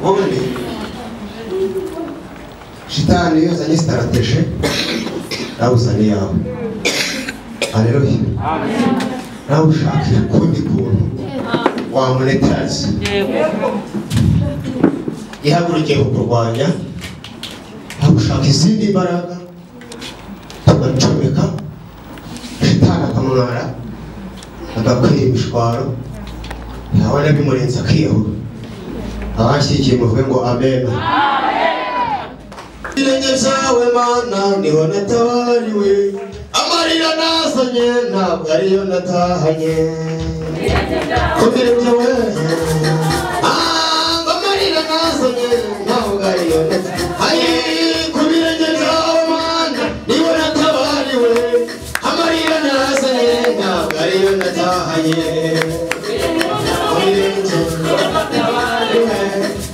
ubundi shitani iyo azanye strategy nawuzanye yawe. Haleluya. Nawe ushaka ukundi kuntu wamunetazi ihagurukiye kukurwanya, hagushaka izindi mbaraga tugacomeka shitani akamwara agakwira imishwaro ntabona bimurenza akiyahura. Abashyigikiye muvuge ngo amen. Irenge zawe Mana niho natabariwe, amarira nazanye ntabwo ariyo natahanye. Kubirenge we amarira nazanye ntabwo ariyo natahanye. Kubirenge zawe Mana niho natabariwe, amarira nazanye ntabwo ariyo natahanye.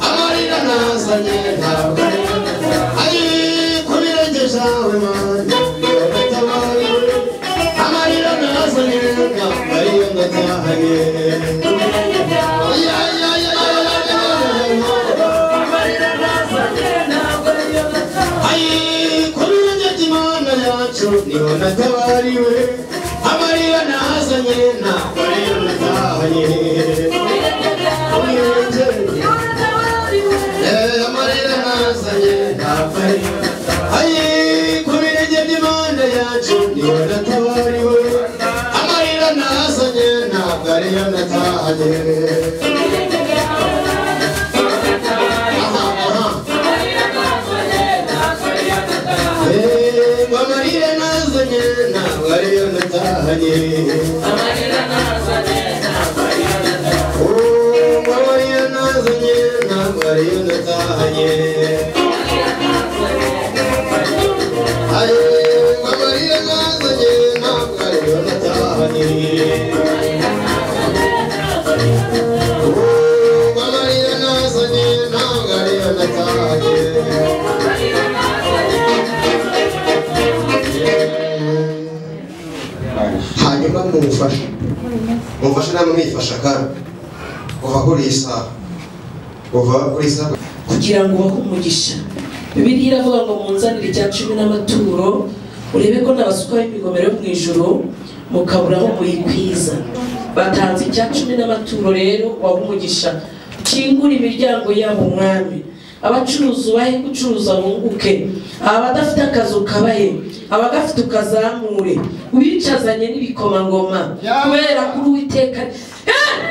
Amarira nazanye ntabwo ariyo natahanye. Kubirenge zawe Mana amarira nazanye ntabwo ariyo natahanye. Kubirenge by'Imana yacu niho natabariwe, amarira nazanye ntabwo ariyo natahanye. Amarira nazanye ntabwo ariyo natahanye. Kubirenge by'Imana yacu niho natabariwe, amarira nazanye ntabwo ariyo natahanye. Amarira nazanye ntabwo ariyo natahanye. Amarira nazanye ntabwo ariyo natahanye. Amarira nazanye ntabwo ariyo natahanye. Amarira nazanye ntabwo ariyo natahanye. Amarira nazanye ntabwo ariyo natahanye. Hanyuma mumufashe namwe mwifasha kandi kuva kuri isaha kugira ngo ubahe umugisha. Bibiliya iravuga ngo munzanire icya 10 n'amaturo, urebe ko nabasukaho imigomero yo mu ijuru mukabura aho muyikwiza. Batanze icya 10 n'amaturo rero waha umugisha. Kingura imiryango yabo mwami, abacuruzi bahe gucuruza bunguke, abadafite akazi kabahe, abagafite ukazamure, ubicazanye n'ibikomangoma kubera kuri Uwiteka.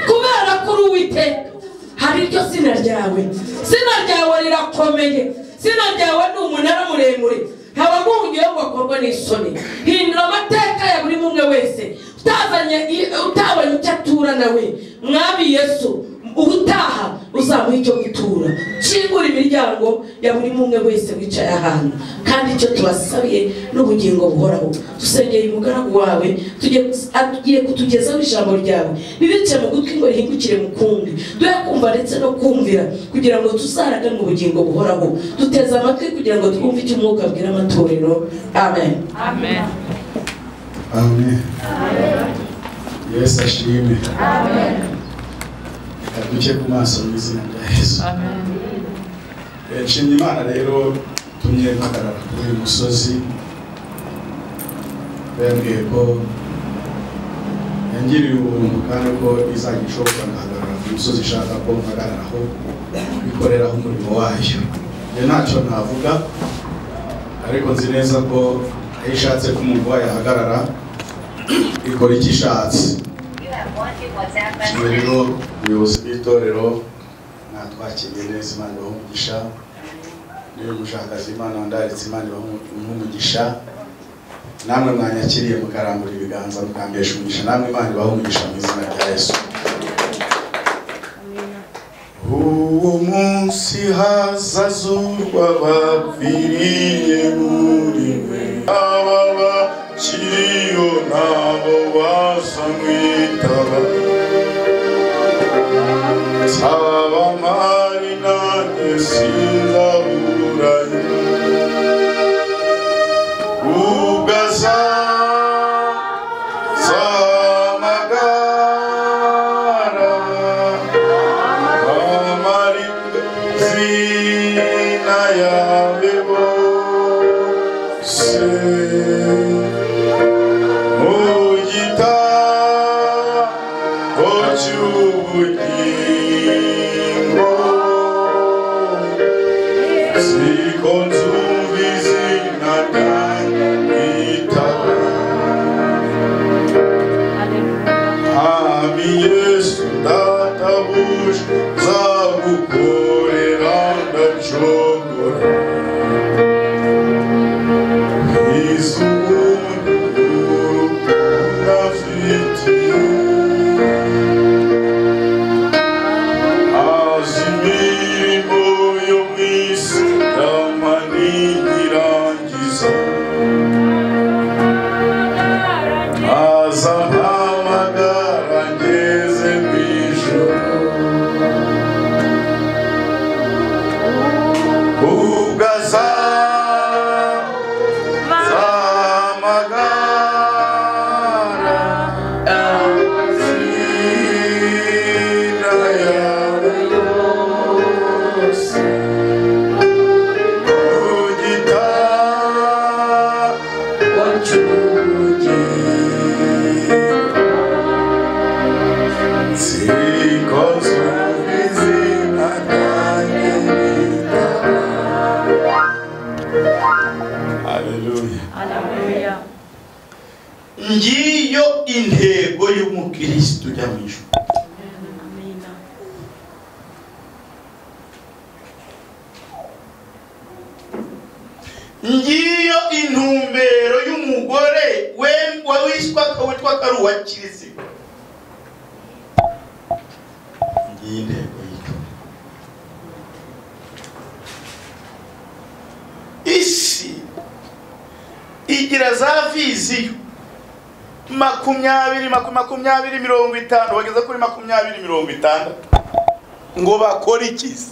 Kubera kuri Uwiteka hari iryo zina ryawe rirakomeye, zina ryawe ni umunara muremure, ntabagungiye ngo akorwe n'isoni. Hindura amateka ya buri umwe wese utabanye icyo atura nawe mwami Yesu. Ubutaha uzamuha icyo gutura. Kingura imiryango ya buri umwe wese wicaye ahantu, kandi icyo tubasabiye n'ubugingo buhoraho. Dusengeye umugaragu wawe, tugiye kutugezaho ijambo ryawe, bibice mu gutwi ngo rihingukire mu kundi, duhe kumva ndetse no kumvira, kugira ngo tuzaraga mu bugingo buhoraho. Duteze amatwi kugira ngo twumve icyo umwuka abwira amatorero. Amen. Amen. Amen. Yesu ashimwe. Amen. Duke ku maso mu izina rya Yesu. Amen. Nshimye Imana rero tumye mpagarara kuri uyu musozi. Bambwiye ko yangiriye ubuntu kandi ko izajya ishoboka ngahagarara ku musozi ishaka ko mpagararaho bikoreraho umurimo wayo. Ntacyo navuga, ariko nzi neza ko iyo ishatse ko umuntu wayo ahagarara ikora icyo ishatse. Rero ubuyobozi bw'itorero natwakiriye neza, Imana ibahe umugisha. Niyo mushakazi Imana wandaritse, Imana ibahe umugisha. Namwe mwanyakiriye mukarambura ibiganza mukambesha umugisha, namwe Imana ibahe umugisha mu izina rya Yesu. Uwo munsi hazazurwa bapfiriye muri we, abakiriyo nabo bazamwitaba. Saba mari nanjye sinzaburayo, ugasamagara amari ngiyo intego y'umukristo ujya mu ijuru. Ngiyo intumbero y'umugore witwa kari uwa kiriziba. Ngiyo intego y'icyo. Isi igira za viziyo 20, 50, bageza kuri 20, ngo bakore ikizi.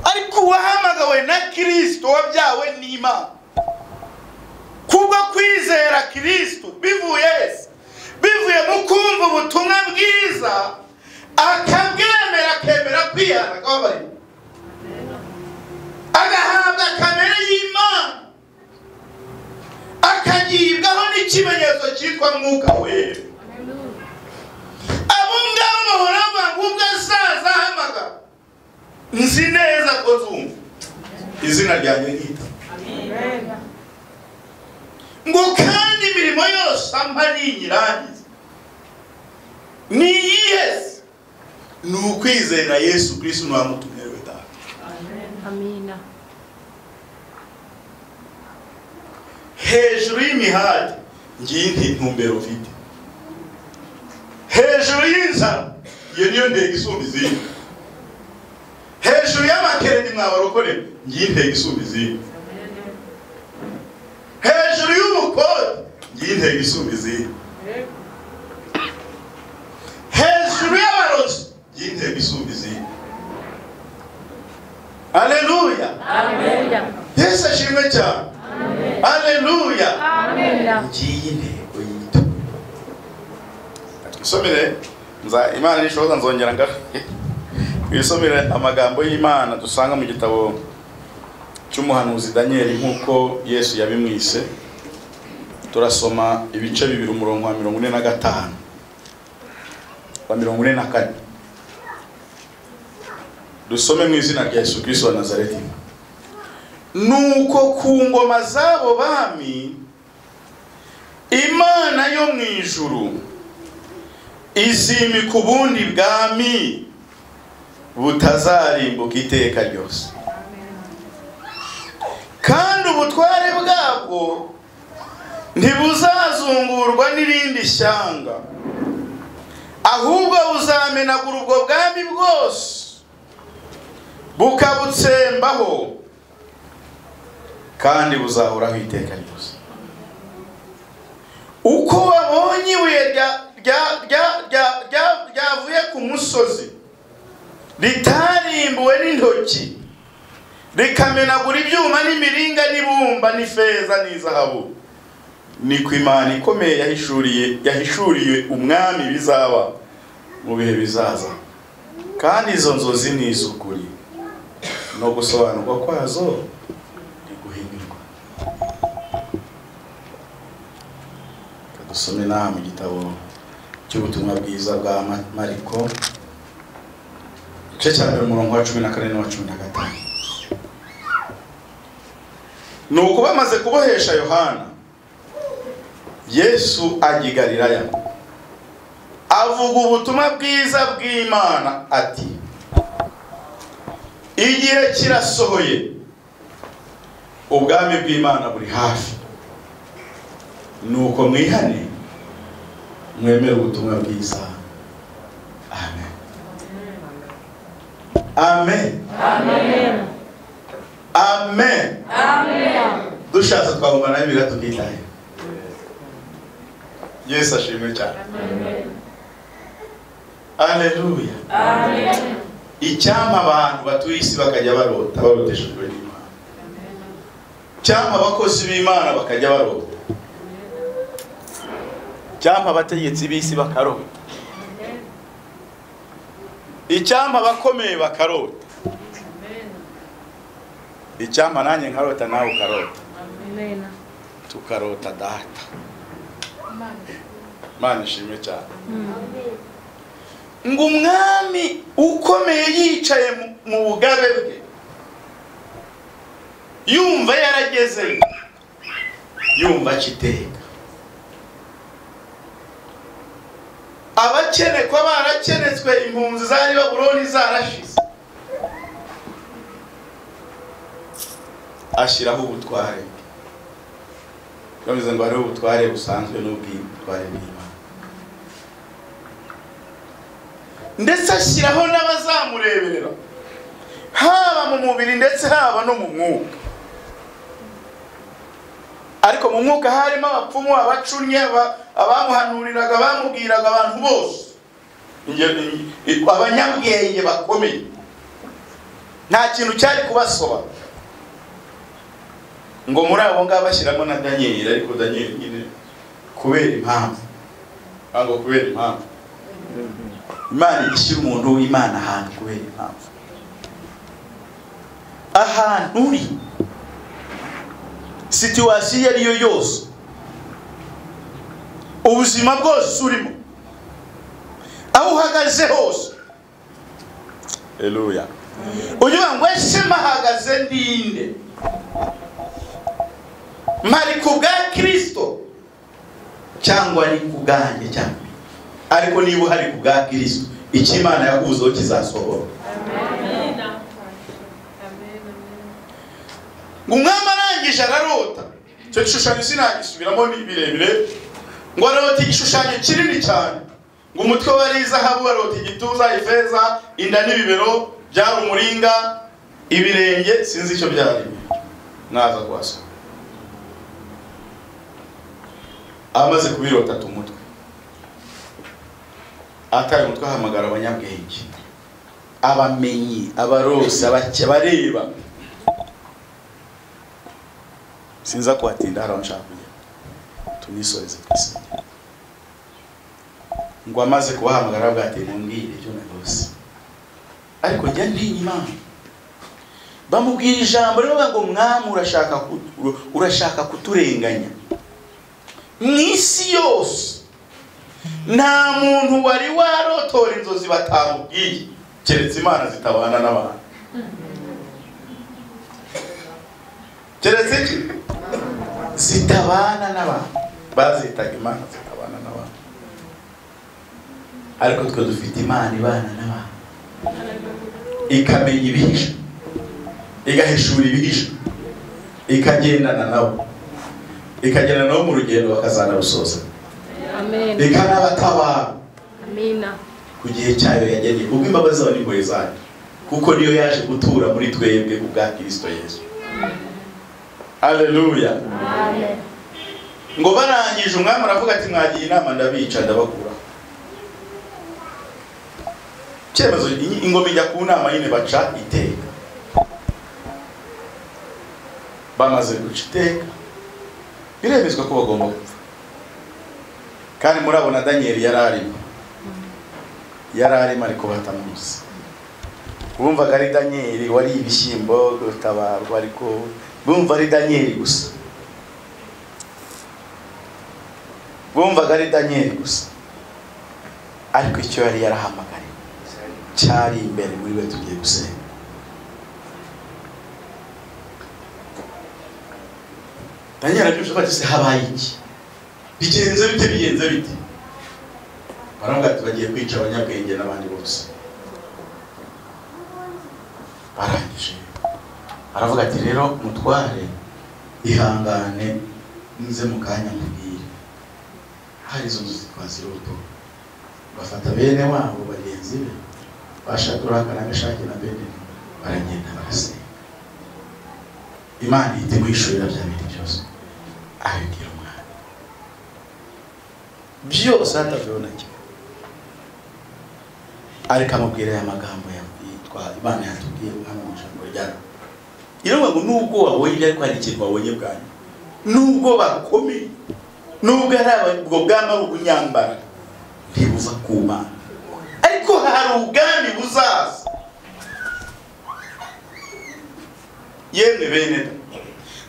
Ariko uwahamagawe na Kristo wabyawe n'Imana kubwo kwizera Kristo bivuye mu kumva ubutumwa bwiza akabwemera akemera kwihana akababari agahabwa kamere y'Imana akagibwaho n'ikimenyetso cyitwa Mwuka Wera. Abo ngabo bahora bangubwa azaza ahamagara, nzi neza ko zumva izina ryanjye nkita. Ngo kandi imirimo yose ampa ninyirangiza ni Yesu, ni ukwizera Yesu Kristo n'uwamutumye Data. Amina. Hejuru y'imihati ngiye intumbero mfite, hejuru y'inzara iyo niyo ntego isumba izindi, hejuru y'amakereni mwabarokore ngiye intego isumba izindi, hejuru y'ubukode ngiye intego isumba izindi, hejuru y'abarozi ngiye intego isumba izindi. Haleluya. Amen. Yesu ashimwe cyane. Haleluya. Amen. Ngiye intego y'ito. Twisomere Imana nishoboza nzongera ngaho. Twisomere amagambo y'Imana dusanga mu gitabo cy'umuhanuzi Daniel nkuko Yesu yabimwise. Turasoma ibice 2 umurongo wa 45 wa 44. Dusome mu izina rya Yesu Kristo wa Nazareti. Nuko ku ngoma zabo bami Imana yo mu ijuru izimika ubundi bwami butazarimbuka iteka ryose, kandi ubutware bwabwo ntibuzazungurwa n'irindi shyanga, ahubwo buzamenagura ubwo bwami bwose bukabutsembaho, kandi buzahoraho iteka ryose. Uko wabonye ibuye ryavuye ku musozi ritarimbuwe n'intoki rikamenagura ibyuma n'imiringa n'ibumba n'ifeza n'izahabu, niko Imana ikomeye yahishuriye umwami bizaba mu bihe bizaza, kandi izo nzozi ni iz'ukuri no gusobanurwa kwazo ntiguhinyurwa. Dusome mu gitabo cy'ubutumwa bwiza bwa Mariko igice cya 1 umurongo wa 14 n'uwa 15. Nuko bamaze kubohesha Yohana, Yesu ajya i Galilaya avuga ubutumwa bwiza bw'Imana ati, igihe kirasohoye, ubwami bw'Imana buri hafi, nuko mwihane mwemere ubutumwa bwiza. Amen. Amen. Amen. Amen. Amen. Dushatse twabumana n'ibira tukitaye. Yesu ashimwe cyane. Amen. Haleluya. Amen. Icyampa abantu batuye isi bakajya baroteshejwe n'Imana. Cyampa abakozi b'Imana bakajya barota. Cyampa abategetsi b'isi bakarota. Icyampa abakomeye bakarota. Icyampa nanjye nkarota nawe ukarota. Amen. Tukarota data. Mana ishimwe cyane. Ngo umwami ukomeye yicaye mu bugabe bwe, yumva yarageze, yumva akiteka. Abakenekwa barakenetswe, impunzi zari Babuloni zarashize, ashyiraho ubutware. Bameze ngo hariho ubutware busanzwe n'ubwitware bw'Imana, ndetse ashyiraho n'abazamureberera, haba mu mubiri ndetse haba no mu mwuka. Ariko mu mwuka harimo abapfumu, abacunye, abamuhanuriraga, bamubwiraga abantu bose, abanyabwenge bakomeye. Nta kintu cyari kubasoba. Ngo muri abo ngabo bashyiramo na Daniel, ariko Daniel nyine kubera impamvu. Ngo kubera impamvu. Imana ishyira umuntu w'Imana ahantu kubera impamvu. Ahantu uri, situasiyo ariyo yose, ubuzima bwose urimo, aho uhagaze hose. Haleluya. Ugira ngo ese mahagaze ndinde? Mari ku bwa Kristo cyangwa ni ku bwanjye cyangwa? Ariko niba hari ku bwa Kristo, icyo Imana yakuvuzeho kizasohora. Amen. Ngo umwami arangije ararota. Icyo gishushanyo sinagisubiramo, ni birebire. Ngo arota igishushanyo kinini cyane. Ngo umutwe wari izahabu, arota igituza, ifeza, inda n'ibibero byari umuringa, ibirenge sinzi icyo byari. Naza kwasa. Amaze kubirota umutwe, ataye umutwe ahamagara abanyabwenge, abamenyi, abarose, abareba. Sinza kuhatinda haraho nshaka kujya, tunisoreze twese. Ngo amaze kubahamagara bwate mumbwire ibyo narose. Ariko njya ntinya Imana. Bamubwira ijambo rero ngo mwami urashaka kuturenganya. Mwisi yose nta muntu wari warotora inzozi batamubwiye, keretse Imana zitabana n'abantu. Keretse zitabana n'abantu, bazitaga Imana zitabana n'abantu. Ariko twe dufite Imana ibana n'abantu, ikamenya ibihisha, igahishura ibihisha, ikagendana nabo, ikagenda nabo mu rugendo bakazana rusoza. Amen. Ikanabatabara. Amina. Ku gihe cyayo yageneye, ubwo imbabazi zawe n'impuhwe zayo, kuko niyo yaje gutura muri twebwe ku bwa Kristo Yesu. Haleluya. Amen. Ngo barangije umwami aravuga ati mwagiye inama ndabica ndabakura. Cyemezo ingoma ijya ku nama nyine baca iteka. Bamaze guca iteka, biremezwa ko bagomba gupfa. Kandi murabona Daniel yararimo ariko batamuzi. Bumvaga ari Daniel wari ibishyimbo gutabarwa, ariko bumva ari Daniel gusa. Bumvaga ari Daniel gusa. ariko icyo yari yarahamagariye cyari imbere muri we. Tugiye gusenga. Daniel arabyumva ati se habaye iki? Bigenze bite? Baravuga ati bagiye kwica abanyabwenge n'abandi bose. Barangije aravuga ati rero mutware ihangane nize mu kanya mubwire. Hari izo nzu zitwaza iroto, bafata bene wabo bagenzi be Bashaturaka na Meshaki na Abednego baragenda barasenga. Imana ihita imwishurira bya bintu byose abibwira umwana byose atavyona cyo, ariko amubwira aya magambo yitwa Imana yatubwiye hano mu ijambo ryayo. Iravuga ngo nubwo wabonye ariko hari ikintu wabonye bwanyu, nubwo bakomeye, nubwo ari ubwo bwama bunyambara ntibuva ku Mana, ariko hari ubwami buzaza. Yemwe bene,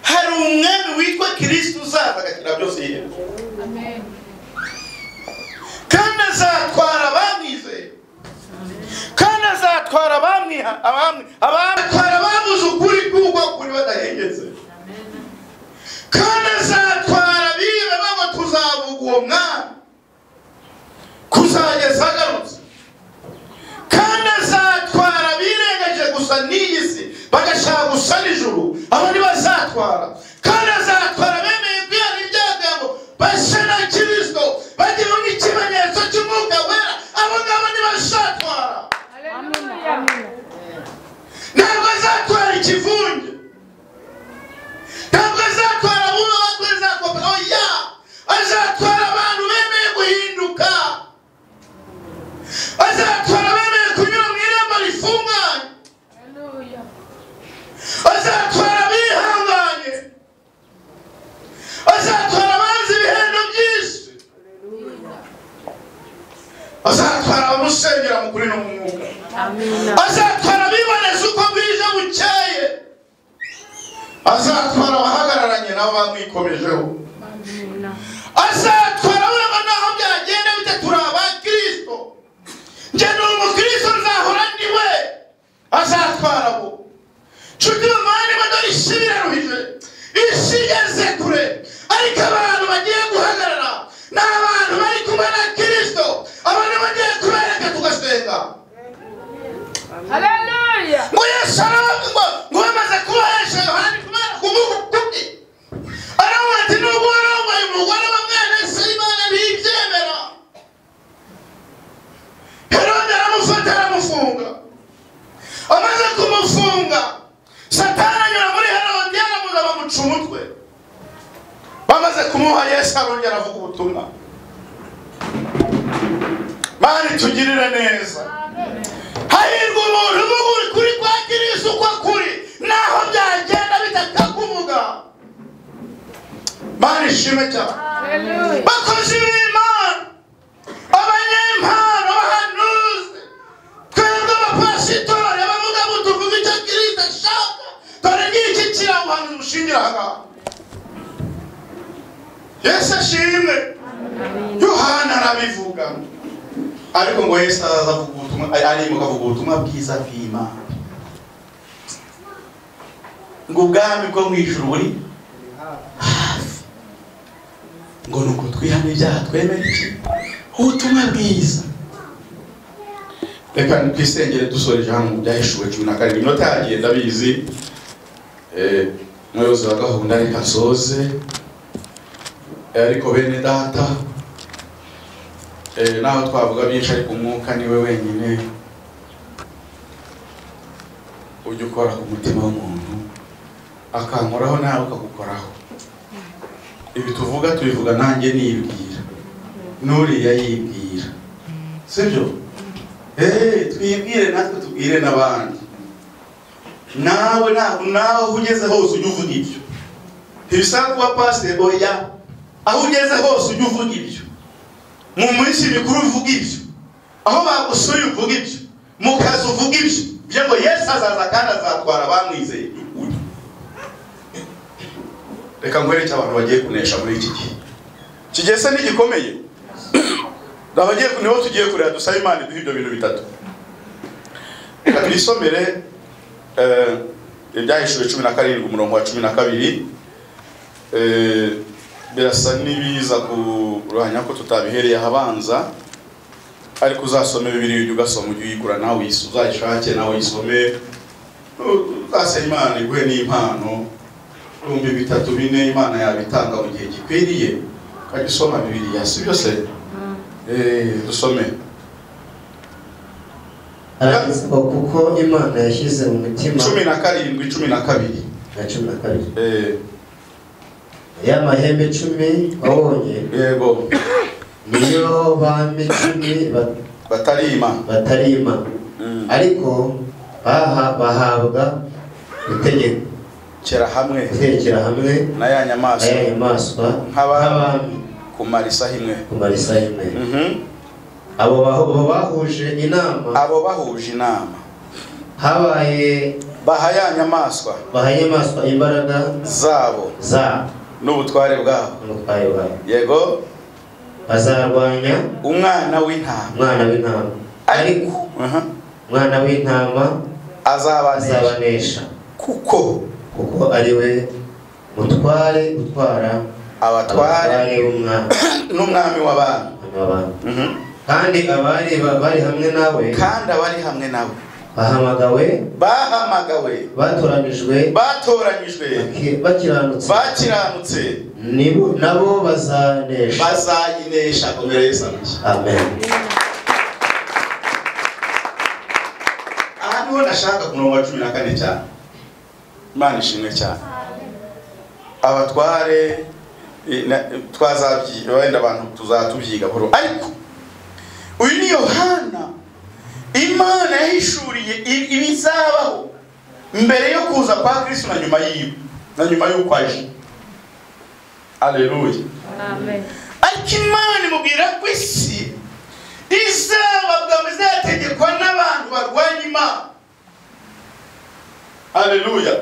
hari umwami witwa Kristo uzaza agakira byose yewe. Amen. Kandi azatwara abamwizeye, kandi azatwara abamwatwara babuze ukuri kuko kuri badahengetse, kandi azatwara bibe babo tuzavuga uwo mwami kuzageza agarutse, kandi azatwara birengeje gusa n'iyi si bagashaka gusa n'ijuru, abo ni bazatwara. Kandi azatwara bemeye kwihana ibyaha ngo base na Kristo bagira n'ikimenyetso cy'umwuka wera, abo ngabo ni bazatwara. Haleluya. Ntabwo azatwara ikivunge, ntabwo azatwara buba bakweza kopa, oya, azatwara abantu bemeye guhinduka, azatwara bemeye kunyura mu irembo rifunganye, Haleluya. azatwara bihanganye, azatwara abanzi ibihendo byinshi, azatwara abamusengera mu kuri no mu mwuka, Amina. azatwara biboneza uko bwije bukeye, azatwara abahagararanye nabo bamwikomejeho, Amina. azatwara ureba naho byagenda bite turi abakristo, njye ni umukristo nzahora ndi we, azatwara abo. Nshuti bavandimwe, dore isi biraruhije, isi igeze kure, ariko abantu bagiye guhagarara ni abantu bari kumwe na Kristo, abantu bagiye kubereka tugasenga. Haleluya. Ngo Yesu aravuga ngo bamaze kubahesha Yohana kubera kumuha ukuri, aravuga ati nubwo warongoye umugore wa mwene se Imana ntibyemera. Herode aramufata aramufunga, amaze kumufunga Satani anyura muri Herode aramuza bamuca umutwe. Bamaze kumuha Yesu arongera avuga ubutumwa. Mani tugirire neza. Hahirwa umuntu uvuga kuri kwa Kristo uko kuri naho byagenda bitakakumuga. Mani ishimwe cyane. Haleluya. Bakozi b'Imana, abanyempano, abahanuzi, twebwe abapasitori, abavuga ngo tuvuge icyo Kristo ashaka, dore ngiki kirabuhanuzi mushingira aha ngaha. Yesu ashimwe. Yohana arabivuga, ariko ngo Yesu azavuga ubutumwa, arimo akavuga ubutumwa bwiza bw'Imana, ngo ubwami bwo mu ijuru buri hafi, ngo nuko twihane ibyaha twemere iki ubutumwa bwiza. Reka twisengere dusoreje hano mu byahishuwe 17. Inota yagenda bizi umuyobozi wa gahunda, reka nsoze. Ariko bene data, naho twavuga byinshi, ariko umwuka niwe wenyine ujya ukora ku mutima w'umuntu, akankoraho nawe ukagukoraho. Ibi tuvuga tubivuga nanjye nibwira, n'uriya yibwira, sibyo? Twibwire natwe tubwire n'abandi. Nawe ugeze hose ujya uvuga ibyo, ntibisaba kuba pasiteri, oya, aho ugeze hose ujya uvuga ibyo, mu minsi mikuru uvuga ibyo, aho bagusuye uvuga ibyo, mu kazi uvuga ibyo, byo ngo Yesu azaza kandi azatwara abamwizeye. Reka ngwereke abantu bagiye kunesha muri iki gihe. Kigese n'igikomeye. Ndabagiye niho tugiye kureba dusaba Imana iduhe ibyo bintu bitatu. Twisomere ibyahishuwe 17 umurongo wa 12. Birasa nibiza kuruhanya ko tutabihereye habanza, ariko uzasome Bibiliya ugasoma ugikura nawe uzayishake nawe isome. Uzasaba Imana iguhe n'impano rumbi bitatu bine Imana yabitanga mu gihe gikwiriye. Kagisoma Bibiliya si byose. Dusome. Ariko kuko Imana yashyize mu mutima 17:12. Ya mahembe 10 wabonye, Yego. niyo bami 10 batarima. Ariko bahabwa gutegekera hamwe na ya nyamaswa nk'abami kumara isaha imwe. Abo bahuje inama habaye bahaya nyamaswa imbaraga zabo n'ubutware bwabo. Yego. Bazarwanya umwana w'intama ariko umwana w'intama azabanesha kuko ariwe mutware utwara abatware n'umwami w'abantu. Kandi abari hamwe nawe bahamagawe batoranijwe bakiranutse nabo bazayinesha. Amen. Aha niho nashaka ku murongo wa 14 cyane. Imana ishimwe cyane. Abatware twazabyiga wenda abantu tuzatubyiga boro, ariko uyu ni Yohana Imana yahishuriye ibizabaho mbere yo kuza kwa Kristo na nyuma y'uko aje. Haleluya. Amen. Ariko Imana imubwira ko isi izababwa bizategekwa n'abantu barwanya Imana. Haleluya.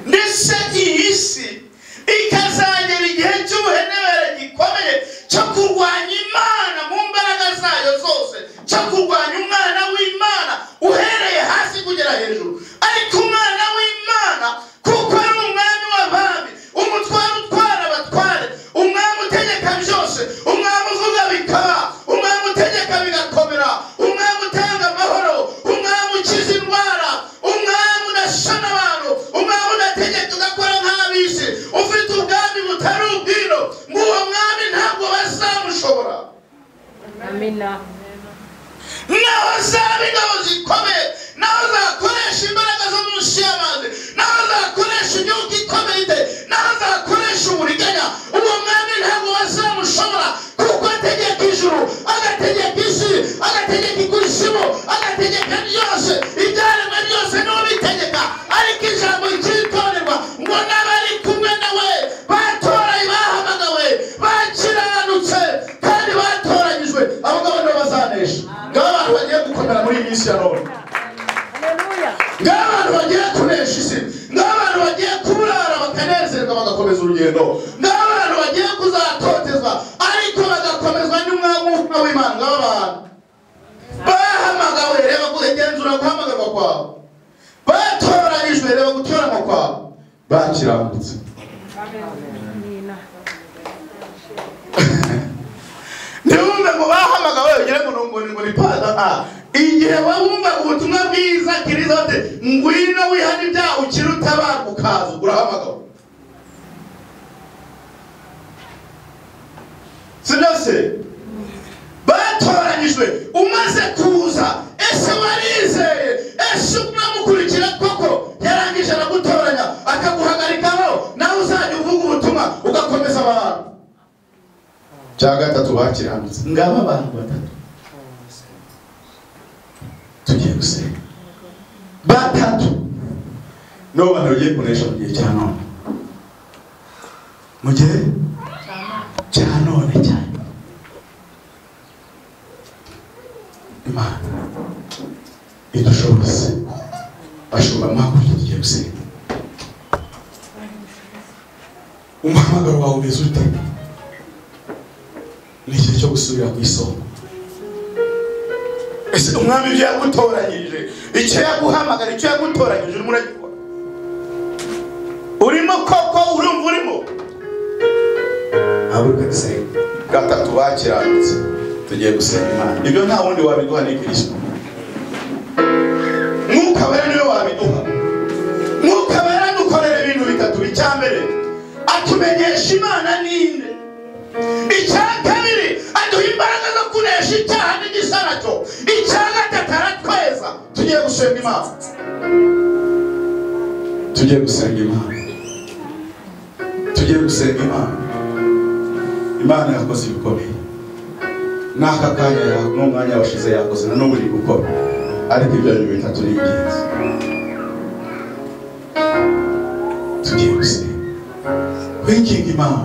Ndetse iyi si ikazagera igihe cy'ubuhenebere gikomeye cyo kurwanya Imana mu mbaraga zayo zose, cyo kurwanya umwana w'Imana uhereye hasi kugera hejuru. Ariko umwana w'Imana kuko ari umwami w'abami, umutware utwara abatware, umwami utegeka byose, umwami uvuga bikaba, umwami utegeka bigakomera, umwami utanga amahoro, umwami ukiza indwara, umwami udashana abantu, umwami udategeka ugakora nk'abisi, ufite ubwami butari ubwiro, nguwo mwami ntabwo bazamushobora. Amina. Naho zaba ingabo zikomeye, naho zakoresha imbaraga zo munsi y'amazi, naho zakoresha imyuka ikomeye, naho zakoresha uburiganya, uwo mwami ntabwo bazamushobora, kuko ategeka ijuru, agategeka isi, agategeka ikuzimu, agategeka byose, ibyaremwe byose niwe bitegeka. Ariko ijambo ryitonderwa ngo n'abari kumwe nawe bahamagawe bakiranutse kandi batoranyijwe, abagabo nibo bazanesha. Ng'abantu bagiye gukomera muri iyi minsi ya none. Haleluya. Ng'abantu bagiye kunesha isi, ng'abantu bagiye kurara bakanezerwa bagakomeza urugendo, ng'abantu bagiye kuzatotezwa ariko bagakomezwa n'umwuka w'Imana. Ng'abantu bahamagawe, reba kugenzura guhamagarwa kwawe, batoranyijwe, reba gutoranywa kwawe, bakiranutse. Amina. Ntiwumve ngo bahamagawe ugire ngo ni pada. Igihe wumva ubutumwa bwiza kirizote ngwino wihana ibyaha ukiri utabarwa ukaza urahamagawe. Sinose batoranyijwe umaze kuza, ese warizeye, ese unamukurikira koko yarangije aragutoranya akaguhagarikaho, nawe uzajya uvuga ubutumwa ugakomeza abantu. Cya gatatu bakiranutse, ngaba abantu batatu tugiye gusenga. Batatu no bantu bagiye kunesha mu gihe cya none, mu gihe cya none cyane. Imana idushoboze bashobora makuru tugiye gusenga. Umuhamagaro wawe umeze ute? Ni igihe cyo gusubira ku isonga. ese umwami ibyo yagutoranyije, icyo yaguhamagara, icyo yagutoranyije urimo uragikora? Urimo koko? Urumva urimo? haguruka dusenga. Gatatu bakiranutse, tugiye gusenga Imana. Ibyo nta wundi wabiduha ni Kristo. Mwuka Wera niwe wabiduha. Mwuka Wera dukorera ibintu bitatu. Icya mbere atumenyesha Imana ninde. Icya kabiri aduha imbaraga zo kunesha icyaha n'igisaracyo. Icya gatatu aratweza. Tugiye gusenga Imana. Tugiye gusenga Imana. Tugiye gusenga Imana. Imana yakoze ibikomeye. N'aka kanya n'umwanya washize yakoze na n'ubu iri gukora. Ariko ibyo bintu bitatu ni ingenzi. Tugiye gusenga. Kwinginga Imana.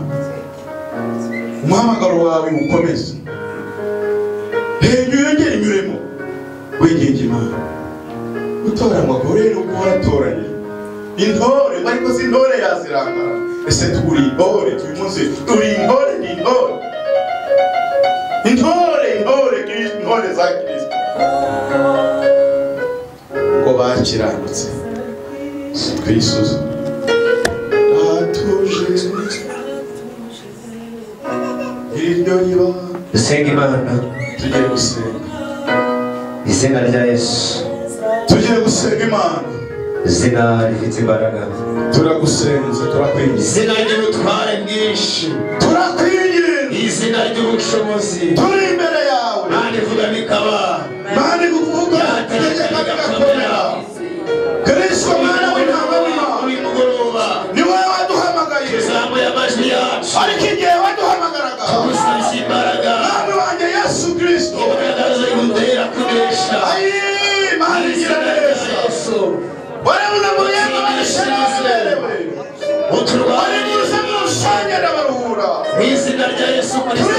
Umuhamagaro wawe ukomeze. Yongere inyuremo. Kwinginga Imana. Gutoranywa gore nuko waratoranye. Intore, ariko si intore yazirangara. Ese turi intore, uyu munsi turi intore, ni intore. Intore za Kristo. Ngo bakiranutse. Twisuzume. Atuje. Iryo riba. Dusenga Imana. Tugiye gusenga. Izina rya Yesu. Tugiye gusenga Imana. Izina rifite imbaraga. Turagusenze, turakwinginze. Izina ry'ubutware bwinshi. Turakwinginze. Izina ry'ubushobozi. Turi imbere yawe. Mana ivuga bikaba. Mana ikuvuga. Tegeka bigakomera. Kristo Mwana w'Intama w'Imana. Uri mugoroba. Ni wowe waduhamagaye. Tuzamuye amajwi yacu. Ariko igihe waduhamagaraga. Tugusabye imbaraga. Mwami wanjye Yesu Kristo. Imbaraga zo gutera kunesha. Ayi, Mana igira neza. Warabuze mu yego barishanaberewe. Warabuze mu nsanya n'abaruhura. Mw'izina rya Yesu Kristo.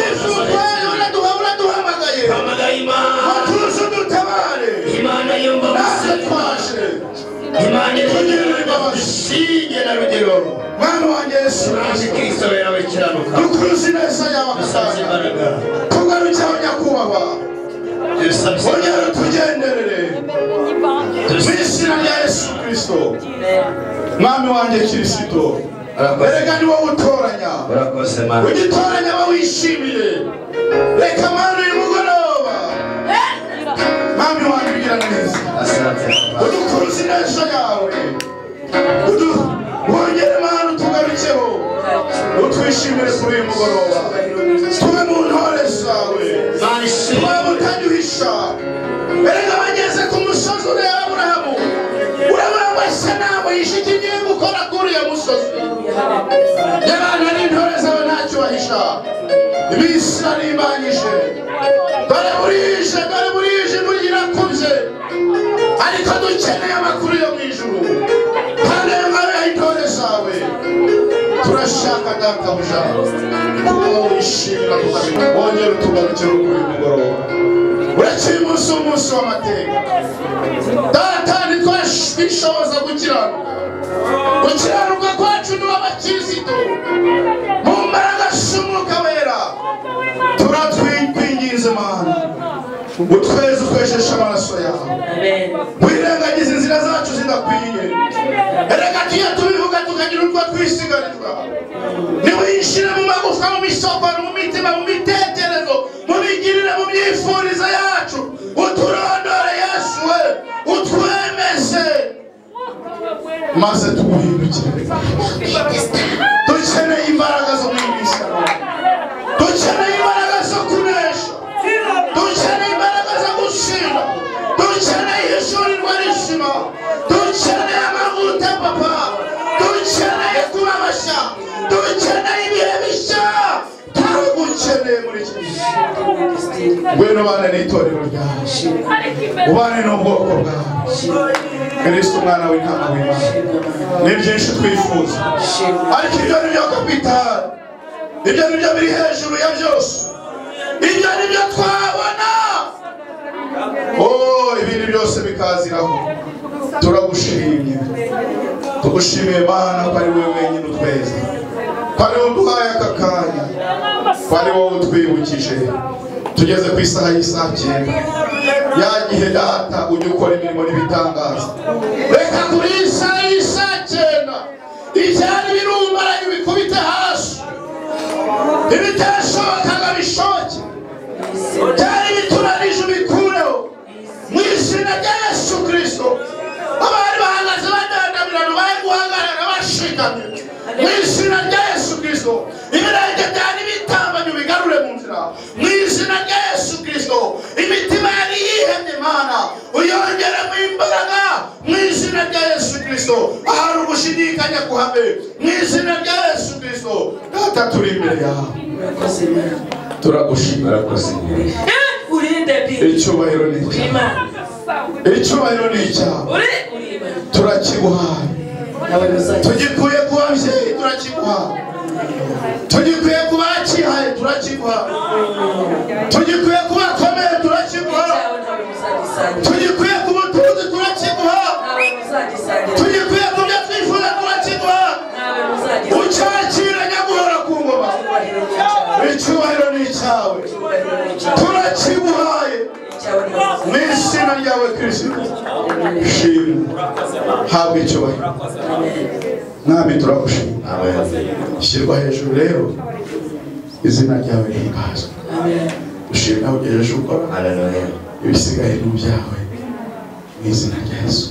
Uraduhamagaye. Hamagaye Imana. Watuze udutabare. Imana yumva natwe twaje. Imana tugirira imbabazi. ishinge na rugero. Mwami wanjye Yesu Kristo wera w'ikiranuka. dukuruzi neza yawe Dusabye imbaraga. tugarukiraho nyakubahwa. Ongera tugenderere. Mu izina rya Yesu Kristo. Mwami wanjye Kristo. Erega ni wowe utoranya. Urakoze Mana. Ugitoranya aba wishimiye. Reka Mana uyu mugoroba. Mwami wanjye ugira neza. Asante. Udukuruzi neza yawe. Wongere Mana utugarukeho. Utwishimire kuri uyu mugoroba. Tube mu ntore zawe. Waba utaduhisha. Erega bageze ku musozi ureba Aburahamu. Urabona ngo asa nawe yishikiye gukora kuri uyu musozi. Y'abana n'intore zawe ntacyo bahisha. Ibisa rimbanyije. Dore burije imvura irakubye. Ariko dukeneye amakuru yo mu ijuru. Kandi ayo ngayo y'intore zawe. Turashaka databuja. Kuko wishimira tukabona. Wongere utugarukire kuri uyu mugoroba. Urakiri umunsi w'amateka. Data ntitwashoboza gukiranuka. Gukiranuka kwacu ni w'abakirisitu. Mu mbaraga z'Umwuka Wera. Turatwinginze Mana. Utweze utwesheje amaraso yawe. Wirengagize inzira zacu zidakwiye. Erega tuye tubivuga tukagira utwo twisigarizwa. Niwinjire mu magufwa, mu misokoro, mu mitima, mu mitekerezo, mu migirire, mu myifurizo yacu. Uturondore Yesu we. Utwemeze. Maze tuguhindukire. Dukeneye imbaraga zo mwigisha. Dukeneye imbaraga zo kunesha. Dukeneye imbaraga zo gushinga. Dukeneye ishurirwa rishima. Dukeneye amavuta papa. Dukeneye kuba bashya. Dukeneye ibihe bishya. Turagukeneye muri iki gihe. Ngwino ubane n'itorero ryawe. Ubane n'ubwoko bwawe. Kristo Umwana w'Intama w'Imana. Ni byinshi twifuza. Ariko ibyo ni byo kapitali. Ibyo ni byo biri hejuru ya byose. Ibyo ni byo twabona. Ibindi byose bikaziraho. Turagushimye. Tugushimiye Mana ko ari wowe wenyine utweza. Ko ari wowe uduhaye aka kanya. Ko ari wowe utwibukije. Tugeze ku isaha y'isaa 9. yagihe data ujye ukora imirimo n'ibitangaza reka kuri isa cyenda ibyari birumbaranye bikubite hasi ibitashobokaga bishoke byari bituranije ubikureho mu izina rya Yesu Kristo abari bahagaze badandabirana bari guhagarara bashikamye mu izina rya Yesu Kristo ibirenge byari bitambanye bigarure mu nzira mu izina rya Yesu Kristo imitima yari yihemye Mana uyongeremo imbaraga mu izina rya Yesu Kristo ahari ugushidikanya kuhame mu izina rya Yesu Kristo data turi imbere yawe turagushimira icyubahiro ni icyawe turakiguhaye tugikuye ku babyeyi turakiguhaye tugikuye ku bakihaye turakiguhaye tugikuye ku bakomeye turakiguhaye tugikuye ku butunzi turakiguhaye tugikuye ku byo twifuza turakiguhaye ucyakira nyaguhora ku ngoma icyubahiro ni icyawe turakiguhaye mu izina ryawe Kristo shimwa habwa icyubahiro mwami turagushima shyirwa hejuru rero izina ryawe rihimbazwe ushimwa aho ugejeje ukora ibisigaye n'ibyawe mu izina rya Yesu.